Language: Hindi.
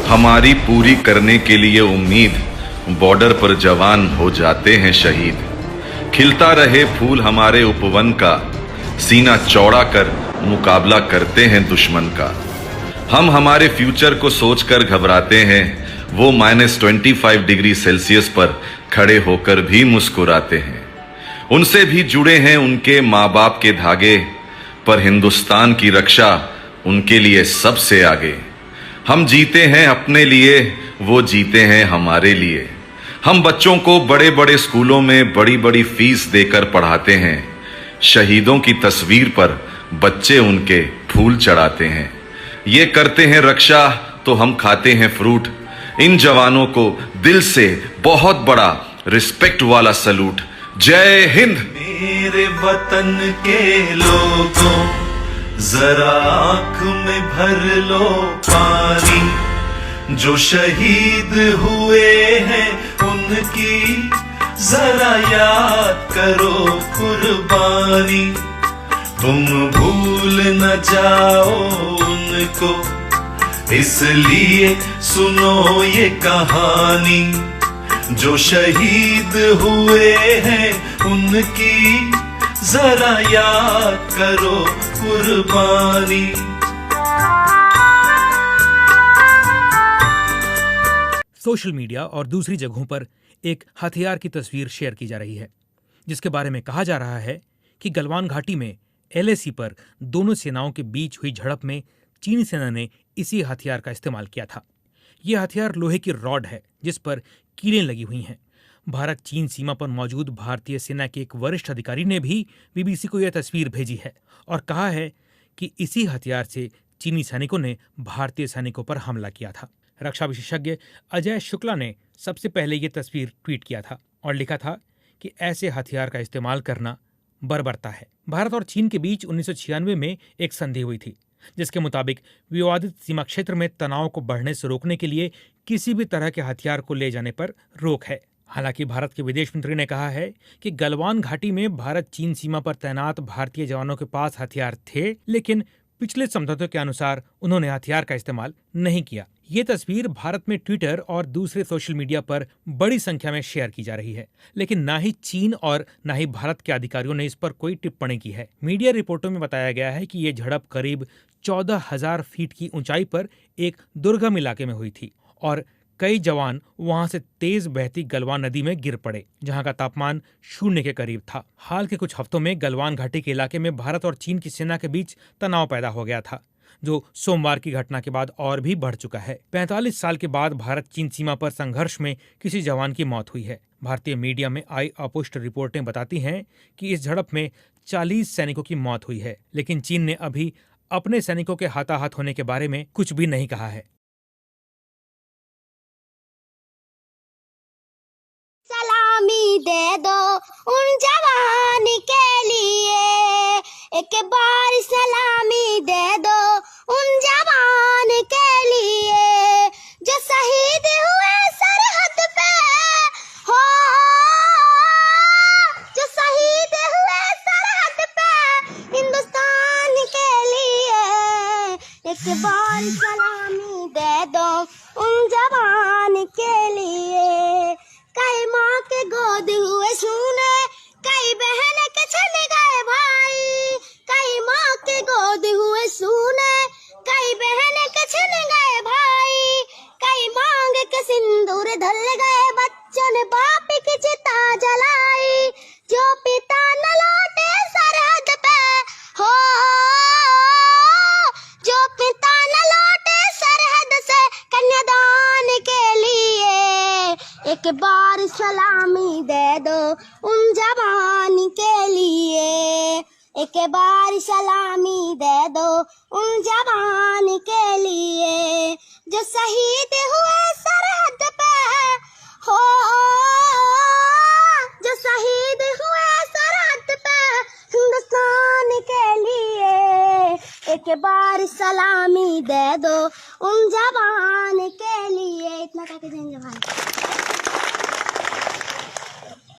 हमारी पूरी करने के लिए उम्मीद, बॉर्डर पर जवान हो जाते हैं शहीद। खिलता रहे फूल हमारे उपवन का, सीना चौड़ा कर मुकाबला करते हैं दुश्मन का। हम हमारे फ्यूचर को सोचकर घबराते हैं, वो -25 डिग्री सेल्सियस पर खड़े होकर भी मुस्कुराते हैं। उनसे भी जुड़े हैं उनके माँ बाप के धागे, पर हिंदुस्तान की रक्षा उनके लिए सबसे आगे। हम जीते हैं अपने लिए, वो जीते हैं हमारे लिए। हम बच्चों को बड़े बड़े स्कूलों में बड़ी बड़ी फीस देकर पढ़ाते हैं। शहीदों की तस्वीर पर बच्चे उनके फूल चढ़ाते हैं। ये करते हैं रक्षा तो हम खाते हैं फ्रूट। इन जवानों को दिल से बहुत बड़ा रिस्पेक्ट वाला सलूट। जय हिंद। मेरे वतन के लोगों, जरा आंख में भर लो पानी। जो शहीद हुए हैं उनकी जरा याद करो कुर्बानी। तुम भूल न जाओ उनको, इसलिए सुनो ये कहानी। जो शहीद हुए हैं उनकी जरा याद करो कुर्बानी। सोशल मीडिया और दूसरी जगहों पर एक हथियार की तस्वीर शेयर की जा रही है, जिसके बारे में कहा जा रहा है कि गलवान घाटी में LAC पर दोनों सेनाओं के बीच हुई झड़प में चीनी सेना ने इसी हथियार का इस्तेमाल किया था। यह हथियार लोहे की रॉड है जिस पर कीलें लगी हुई हैं। भारत चीन सीमा पर मौजूद भारतीय सेना के एक वरिष्ठ अधिकारी ने भी BBC को यह तस्वीर भेजी है और कहा है कि इसी हथियार से चीनी सैनिकों ने भारतीय सैनिकों पर हमला किया था। रक्षा विशेषज्ञ अजय शुक्ला ने सबसे पहले ये तस्वीर ट्वीट किया था और लिखा था कि ऐसे हथियार का इस्तेमाल करना बर्बरता है। भारत और चीन के बीच 1996 में एक संधि हुई थी, जिसके मुताबिक विवादित सीमा क्षेत्र में तनाव को बढ़ने से रोकने के लिए किसी भी तरह के हथियार को ले जाने पर रोक है। हालांकि भारत के विदेश मंत्री ने कहा है कि गलवान घाटी में भारत चीन सीमा पर तैनात भारतीय जवानों के पास हथियार थे, लेकिन पिछले समझौतों के अनुसार उन्होंने हथियार का इस्तेमाल नहीं किया। ये तस्वीर भारत में ट्विटर और दूसरे सोशल मीडिया पर बड़ी संख्या में शेयर की जा रही है, लेकिन ना ही चीन और ना ही भारत के अधिकारियों ने इस पर कोई टिप्पणी की है। मीडिया रिपोर्टों में बताया गया है कि ये झड़प करीब 14,000 फीट की ऊंचाई पर एक दुर्गम इलाके में हुई थी और कई जवान वहां से तेज बहती गलवान नदी में गिर पड़े, जहां का तापमान 0 के करीब था। हाल के कुछ हफ्तों में गलवान घाटी के इलाके में भारत और चीन की सेना के बीच तनाव पैदा हो गया था, जो सोमवार की घटना के बाद और भी बढ़ चुका है। 45 साल के बाद भारत चीन सीमा पर संघर्ष में किसी जवान की मौत हुई है। भारतीय मीडिया में आई अपुष्ट रिपोर्टें बताती हैं कि इस झड़प में 40 सैनिकों की मौत हुई है, लेकिन चीन ने अभी अपने सैनिकों के हाथाहाथ होने के बारे में कुछ भी नहीं कहा है। सलामी दे दो उन जवान के लिए, एक बार सलामी दे दो उन जवान के लिए, जो शहीद हुए सरहद पे हो, जो शहीद हुए सरहद पे हिंदुस्तान के लिए। एक बार सलामी दे दो उन जवान के लिए। कई माँ के गोद हुए सूने, कई बहन के छन गए भाई। कई माँ के गोद हुए सूने, कई बहन के छन गए भाई। कई मांग के सिंदूर धल गए, बच्चों ने बाप की चिता जलाई। जो पिता न लौटे सरहद पे हो, जो पिता न लौटे सरहद से कन्यादान के लिए। एक बार सलामी दे दो उन जवान के लिए। एक बार सलामी दे दो उन जवान के लिए, जो शहीद हुए सरहद पे हो, जो शहीद हुए सरहद पे हिंदुस्तान के लिए। एक बार सलामी दे दो उन जवान के लिए। इतना कहके जाएंगे भाई।